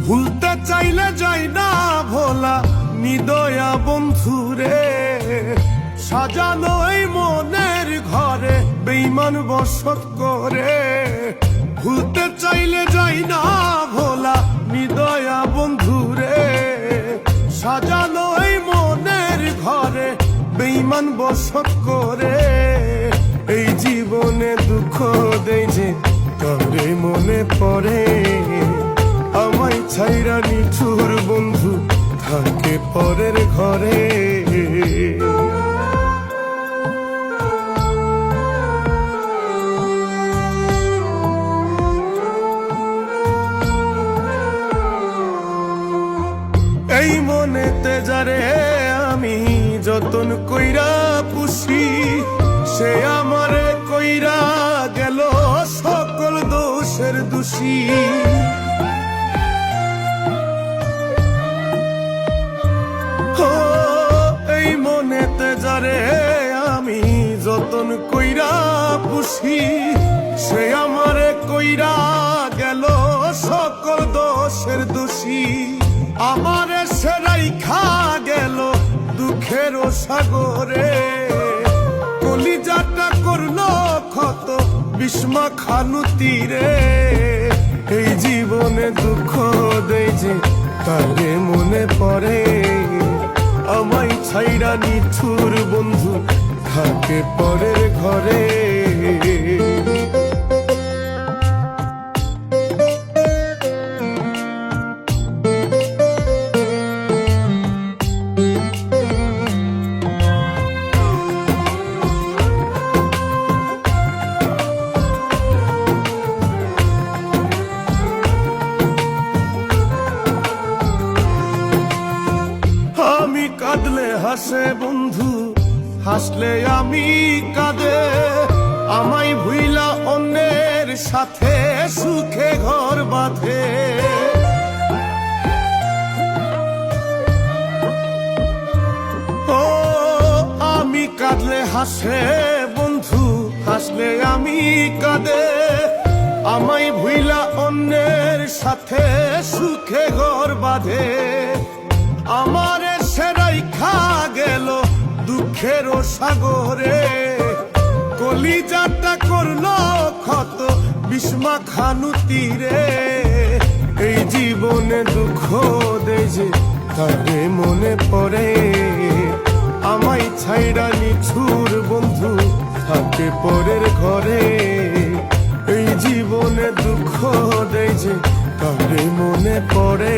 ভুলতে চাইলে যাই না ভোলা নিদয়া বন্ধুরে, সাজানো এই মনের ঘরে বেঈমান বসত করে। ভুলতে চাইলে যাই না ভোলা নিদয়া বন্ধুরে, সাজানো এই মনের ঘরে বেঈমান বসত করে। এই জীবনে দুঃখ দেয় যে তবে মনে পড়ে, আমায় ছাইরা নিঠুর বন্ধু থাকে পরের ঘরে। এই মনেতে যারে আমি যতন কইরা পুষি, সে আমারে কইরা গেল সকল দোষের দোষী। এই মনেতে যারে আমি যতন কইরা পুষি, সে আমারে কইরা গেল সকল দোষের দোষী। আমারে সে রাইখা গেল দুঃখের সাগরে, কলিজাটা করলো ক্ষত বিস্মা খানু তীরে। এই জীবনে দুঃখ দেয় যে তারে মনে পড়ে, আমায় ছাইরা নিঠুর বন্ধু থাকে পরের ঘরে। আমি কাঁদলে হাসে বন্ধু, হাসলে আমি কাঁদে। আমায় ভুইলা অন্যের সাথে সুখে ঘর বাঁধে। ও আমি কাঁদলে হাসে বন্ধু, হাসলে আমি কাঁদে। আমায় ভুইলা অন্যের সাথে সুখে ঘর বাঁধে। আমারে সে রাইখা গেল দুঃখের সাগরে, কলিজাটা করলো ক্ষত বিস্মা খানু তীরে। এই জীবনে দুঃখ দেয় যে তারে মনে পড়ে, আমায় ছাইরা নিঠুর বন্ধু থাকে পরের ঘরে। এই জীবনে দুঃখ দেয় যে তারে মনে পড়ে,